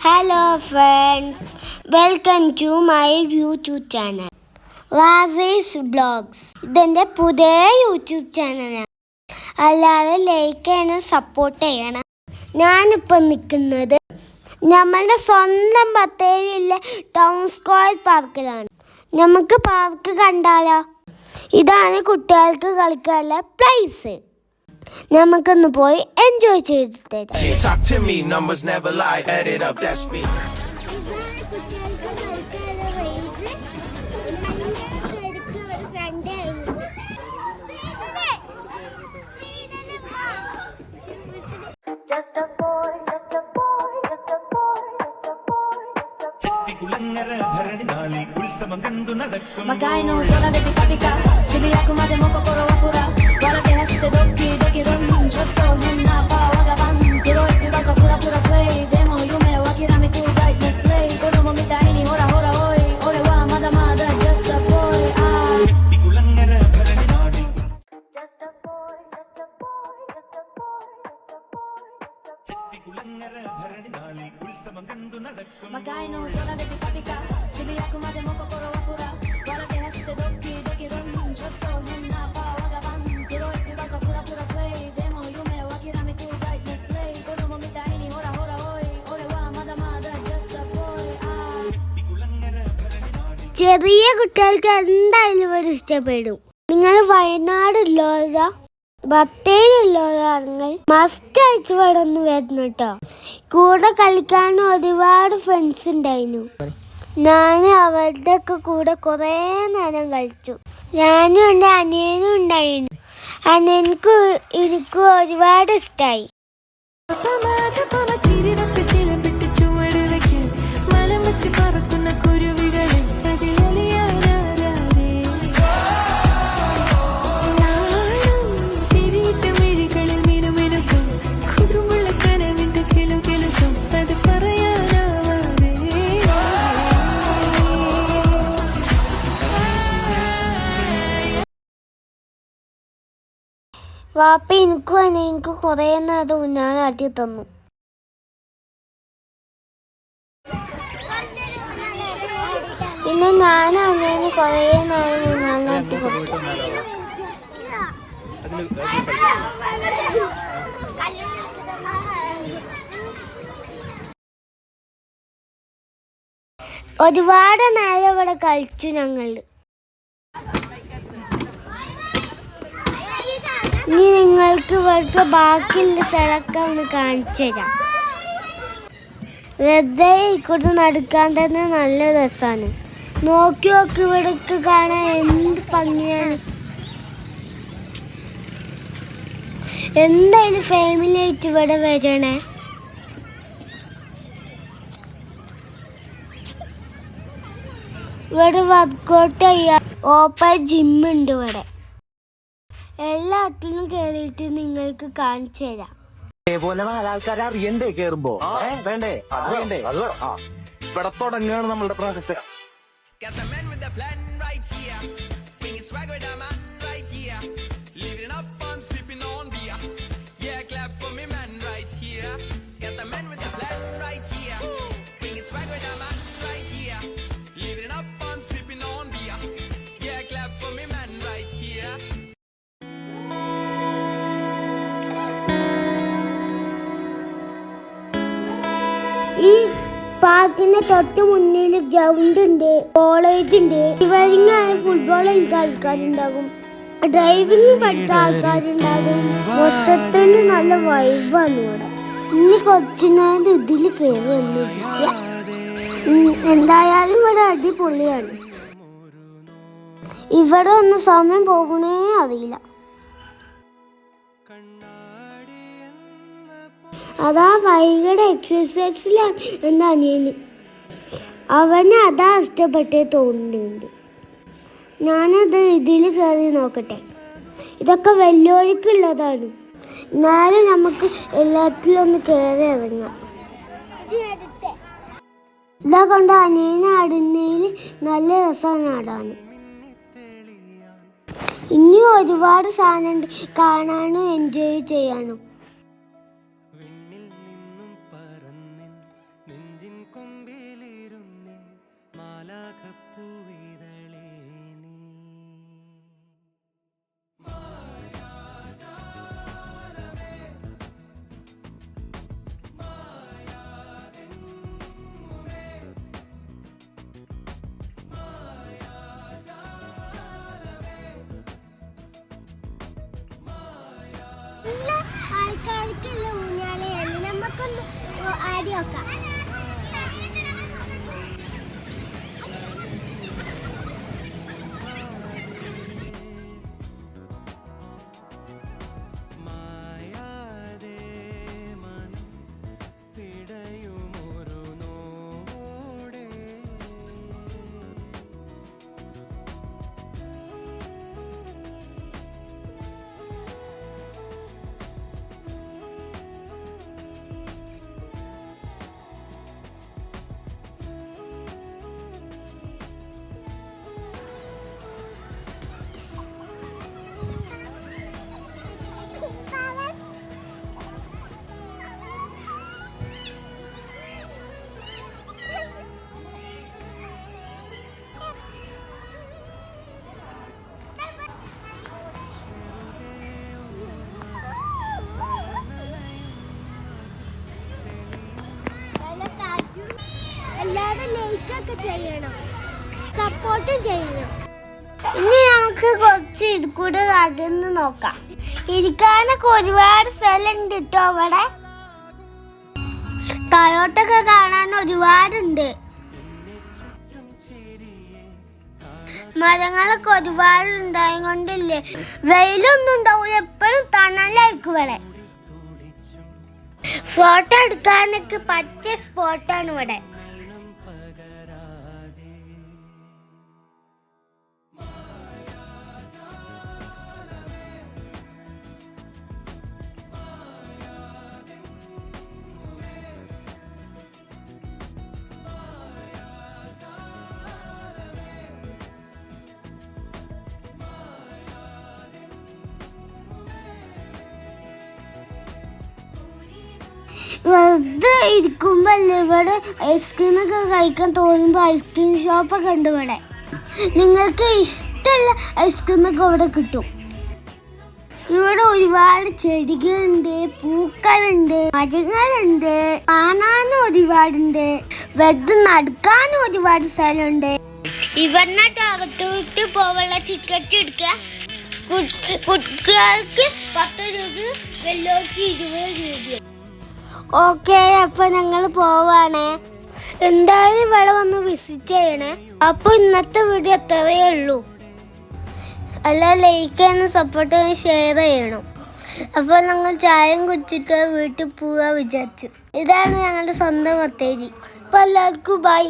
Hello friends, welcome to my YouTube channel Razi's Vlogs. ഇതെൻ്റെ പുതിയ YouTube ചാനലാണ്. എല്ലാവരും ലൈക്ക് ചെയ്യണം, സപ്പോർട്ട് ചെയ്യണം. ഞാനിപ്പോൾ നിൽക്കുന്നത് നമ്മളുടെ സ്വന്തം ബത്തേരിയിലെ ടൗൺ സ്ക്വയർ പാർക്കിലാണ്. നമുക്ക് പാർക്ക് കണ്ടാലോ? ഇതാണ് കുട്ടികൾക്ക് കളിക്കാനുള്ള പ്ലേസ്. നമുക്കൊന്ന് പോയി എൻജോയ് ചെയ്തിട്ട് Magaino sola de picca Chiliya kumade moko koro apura Warate hashite doki doki ron Chotto henna pa wagaban Kuroi tsubasa fura fura sway Demo yume wa kiramiku brightness play Kodomo mitai ni hora hora oi Ore wa mada mada just a boy Kulangara bharani nadi Just a boy just a boy just a boy just a boy just a boy Kulangara bharani nadi Ulsama gandu nadakkum Magaino sola de picca Chiliya kumade moko koro apura Warate hashite doki doki ron Chotto henna pa wagaban Kuroi tsubasa fura fura sway Demo yume wa kiramiku brightness play Kodomo mitai ni hora hora oi Ore wa mada mada just a boy ചെറിയ കുട്ടികൾക്ക് എന്തായാലും ഇവിടെ ഇഷ്ടപ്പെടും. നിങ്ങൾ വയനാടുള്ളവരോ ബത്തേരിയുള്ളവരാണെങ്കിൽ must ആയിട്ട് ഇവിടെ ഒന്ന് വരുന്നു കേട്ടോ. കൂടെ കളിക്കാനും ഒരുപാട് ഫ്രണ്ട്സ് ഉണ്ടായിരുന്നു. ഞാൻ അവരുടെ ഒക്കെ കൂടെ കുറേ നേരം കളിച്ചു. ഞാനും എൻ്റെ അനിയനും ഉണ്ടായിരുന്നു. എനിക്കും ഒരുപാട് ഇഷ്ടമായി. വാപ്പ എനിക്ക് കുറേ നേരം ഊഞ്ഞാലാട്ടി തന്നു. പിന്നെ ഞാൻ അങ്ങനെ കുറേ നേരം ഊഞ്ഞാലാട്ടി കൊടുത്തു. ഒരുപാട് നേരം ഇവിടെ കളിച്ചു ഞങ്ങൾ. ഇനി നിങ്ങൾക്ക് ഇവിടുത്തെ ബാക്കിയുള്ള സ്ഥലമൊക്കെ ഒന്ന് കാണിച്ചു തരാം. വെറുതെ ഇക്കൂട്ട് നടക്കാൻ തന്നെ നല്ല രസമാണ്. നോക്കി ഇവിടേക്ക് കാണാൻ എന്ത് ഭംഗിയാണ്. എന്തായാലും ഫാമിലി ആയിട്ട് ഇവിടെ വരണേ. ഇവിടെ വർക്കൗട്ട് ചെയ്യാൻ ഓപ്പൺ ജിമ്മുണ്ട്. ഇവിടെ എല്ലാത്തിലും കയറിയിട്ട് നിങ്ങൾക്ക് കാണിച്ചു തരാം. ആൾക്കാരെ അറിയണ്ടേ കേറുമ്പോ? വേണ്ടേ? വേണ്ടേ? ഇവിടെ തുടങ്ങുകയാണ് നമ്മളുടെ പ്രോസസ്. ഈ പാർക്കിന്റെ തൊട്ട് മുന്നിൽ ഗ്രൗണ്ട് ഉണ്ട്, കോളേജ് ഉണ്ട്. ഡ്രൈവിംഗ് ആയ ഫുട്ബോൾ കളിക്കാൻ ആൾക്കാരുണ്ടാകും, ഡ്രൈവിംഗ് പഠിച്ച ആൾക്കാരുണ്ടാകും. മൊത്തത്തിൽ നല്ല വൈബാണ് ഇവിടെ. ഇനി കൊച്ചിനായത് ഇതിൽ കയറി വന്നിരിക്കുക. എന്തായാലും ഇവിടെ അടിപൊളിയാണ്. ഇവിടെ ഒന്ന് സമയം പോകണേ അറിയില്ല. അതാ ഭയങ്കര എക്സസൈസിലാണ് എൻ്റെ അനിയന്. അവന് അതാ ഇഷ്ടപ്പെട്ടേ തോന്നുന്നുണ്ട്. ഞാനത് ഇതിൽ കയറി നോക്കട്ടെ. ഇതൊക്കെ വലിയവർക്കുള്ളതാണ്. എന്നാലും നമുക്ക് എല്ലാത്തിലും ഒന്ന് കയറി ഇറങ്ങാം. ഇതാ കൊണ്ട് അനിയനെ ആടുന്നതിൽ നല്ല രസമാണ് ആടാൻ. ഇനിയും ഒരുപാട് സാധനമുണ്ട് കാണാനും എൻജോയ് ചെയ്യാനും. ആൾക്കാർക്കുള്ള ഊഞ്ഞാലയാണ്. നമുക്കൊന്ന് ആടി നോക്കാം. എല്ലാവരും ലൈക്കൊക്കെ ചെയ്യണം, സപ്പോർട്ടും ചെയ്യണം. ഇനി നമുക്ക് കുറച്ച് ഇത് കൂടെ അകന്ന് നോക്കാം. ഇരിക്കാനൊക്കെ ഒരുപാട് സ്ഥലമുണ്ട് കേട്ടോ. അവിടെ ടയോട്ടൊക്കെ കാണാൻ ഒരുപാടുണ്ട്. മരങ്ങളൊക്കെ ഒരുപാട് ഉണ്ടായതുകൊണ്ടില്ലേ വെയിലൊന്നും ഉണ്ടാവില്ല, എപ്പോഴും തണലായിരിക്കും ഇവിടെ. ഫോട്ടോ എടുക്കാനൊക്കെ പറ്റിയ സ്പോട്ടാണ് ഇവിടെ. വെറുതെ ഇരിക്കുമ്പല്ലേ ഇവിടെ ഐസ്ക്രീമൊക്കെ കഴിക്കാൻ തോന്നുമ്പോൾ ഐസ്ക്രീം ഷോപ്പൊക്കെ ഉണ്ട് ഇവിടെ. നിങ്ങൾക്ക് ഇഷ്ടമുള്ള ഐസ്ക്രീമൊക്കെ ഇവിടെ കിട്ടും. ഇവിടെ ഒരുപാട് ചെടികളുണ്ട്, പൂക്കളുണ്ട്, മരങ്ങളുണ്ട്, കാണാനും ഒരുപാടുണ്ട്, വെറുതെ നടക്കാനും ഒരുപാട് സ്ഥലമുണ്ട്. ഇവിടുന്നോട്ട് അകത്തോട്ട് പോവാനുള്ള ടിക്കറ്റ് എടുക്കുക. കുട്ടികൾക്ക് 10 രൂപ, വലിയവർക്ക് 20 രൂപ. ഓക്കെ, അപ്പൊ ഞങ്ങൾ പോവാണേ. എന്തായാലും ഇവിടെ വന്ന് വിസിറ്റ് ചെയ്യണേ. അപ്പൊ ഇന്നത്തെ വീഡിയോ എത്രയേ ഉള്ളൂ. അല്ല, ലൈക്ക് ചെയ്യാനും സപ്പോർട്ട് ചെയ്യാനും ഷെയർ ചെയ്യണം. അപ്പൊ ഞങ്ങൾ ചായയും കുടിച്ചിട്ട് വീട്ടിൽ പോവാ വിചാരിച്ചു. ഇതാണ് ഞങ്ങളുടെ സ്വന്തം ബത്തേരി. അപ്പൊ എല്ലാവർക്കും ബൈ.